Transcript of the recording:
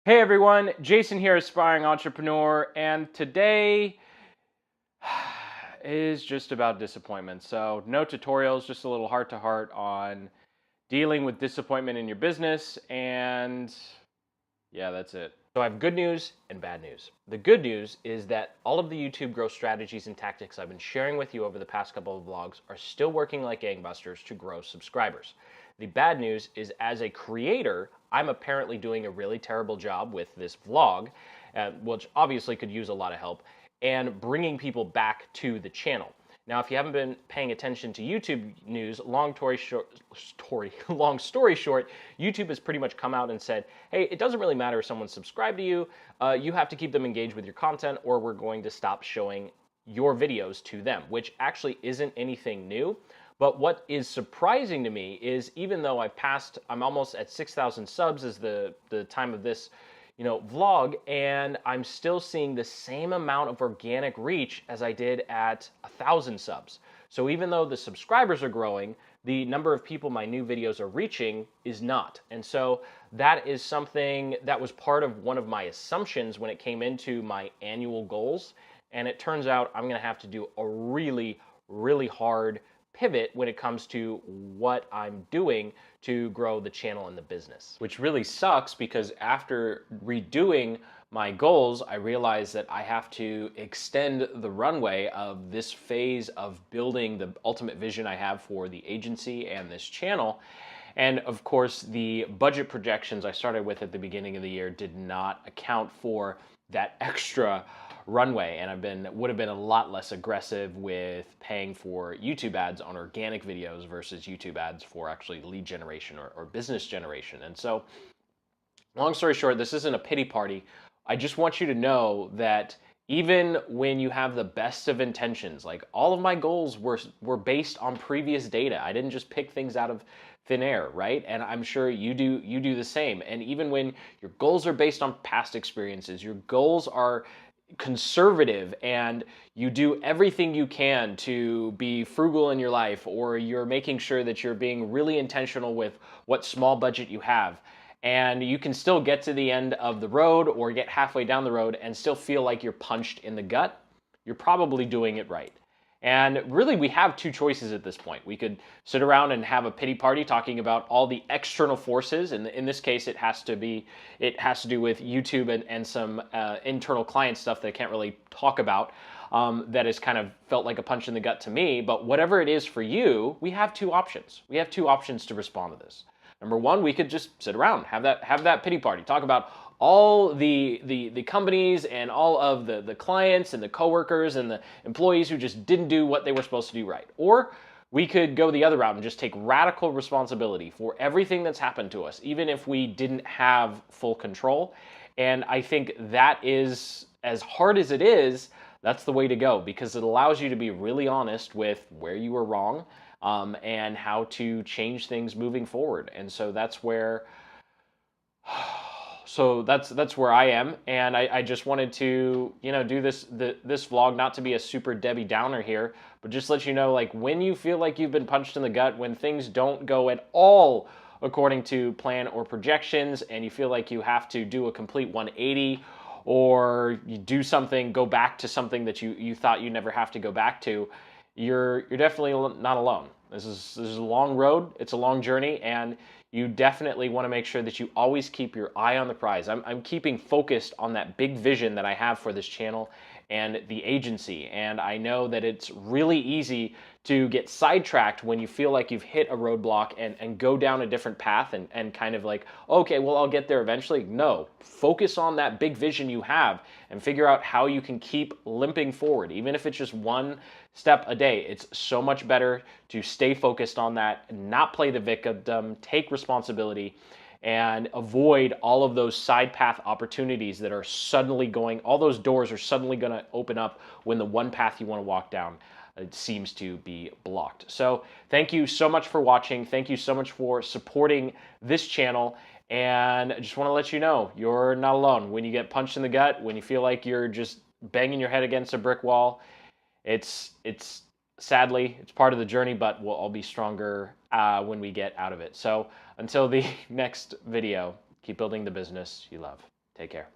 Hey everyone, Jason here, aspiring entrepreneur, and today is just about disappointment. So no tutorials, just a little heart-to-heart on dealing with disappointment in your business, and yeah, that's it. So I have good news and bad news. The good news is that all of the YouTube growth strategies and tactics I've been sharing with you over the past couple of vlogs are still working like gangbusters to grow subscribers. The bad news is, as a creator, I'm apparently doing a really terrible job with this vlog, which obviously could use a lot of help, and bringing people back to the channel. Now, if you haven't been paying attention to YouTube news, long story short, YouTube has pretty much come out and said, hey, it doesn't really matter if someone's subscribed to you, you have to keep them engaged with your content, or we're going to stop showing your videos to them, which actually isn't anything new. But what is surprising to me is, even though I'm almost at 6,000 subs as the time of this vlog, and I'm still seeing the same amount of organic reach as I did at 1,000 subs. So even though the subscribers are growing, the number of people my new videos are reaching is not. And so that is something that was part of one of my assumptions when it came into my annual goals. And it turns out I'm gonna have to do a really, really hard pivot when it comes to what I'm doing to grow the channel and the business. Which really sucks, because after redoing my goals, I realized that I have to extend the runway of this phase of building the ultimate vision I have for the agency and this channel. And of course, the budget projections I started with at the beginning of the year did not account for that extra runway, and would have been a lot less aggressive with paying for YouTube ads on organic videos versus YouTube ads for actually lead generation or business generation. And so, long story short, this isn't a pity party. I just want you to know that even when you have the best of intentions, like, all of my goals were based on previous data. I didn't just pick things out of thin air, right? And I'm sure you do the same. And even when your goals are based on past experiences, your goals are conservative, and you do everything you can to be frugal in your life, or you're making sure that you're being really intentional with what small budget you have, and you can still get to the end of the road or get halfway down the road and still feel like you're punched in the gut, you're probably doing it right. And really, we have two choices at this point. We could sit around and have a pity party talking about all the external forces, and in this case, it has to do with YouTube and some internal client stuff that I can't really talk about. That has kind of felt like a punch in the gut to me. But whatever it is for you, we have two options. We have two options to respond to this. Number one, we could just sit around, have that pity party, talk about all the companies and all of the clients and the coworkers and the employees who just didn't do what they were supposed to do right. Or we could go the other route and just take radical responsibility for everything that's happened to us, even if we didn't have full control. And I think that is, as hard as it is, that's the way to go, because it allows you to be really honest with where you were wrong, and how to change things moving forward. And so that's where that's where I am, and I just wanted to do this vlog, not to be a super Debbie Downer here, but just let you know, like, when you feel like you've been punched in the gut, when things don't go at all according to plan or projections, and you feel like you have to do a complete 180, or you go back to something that you thought you never have to go back to, you're definitely not alone. This is a long road. It's a long journey, and you definitely want to make sure that you always keep your eye on the prize. I'm keeping focused on that big vision that I have for this channel and the agency. And I know that it's really easy to get sidetracked when you feel like you've hit a roadblock and go down a different path and kind of like, okay, well, I'll get there eventually. No, focus on that big vision you have and figure out how you can keep limping forward. Even if it's just one step a day, it's so much better to stay focused on that, not play the victim, take responsibility, and avoid all of those side path opportunities that are suddenly all those doors are suddenly going to open up when the one path you want to walk down it seems to be blocked. So thank you so much for watching. Thank you so much for supporting this channel. And I just want to let you know, you're not alone. When you get punched in the gut, when you feel like you're just banging your head against a brick wall, it's sadly, it's part of the journey, but we'll all be stronger when we get out of it. So until the next video, keep building the business you love. Take care.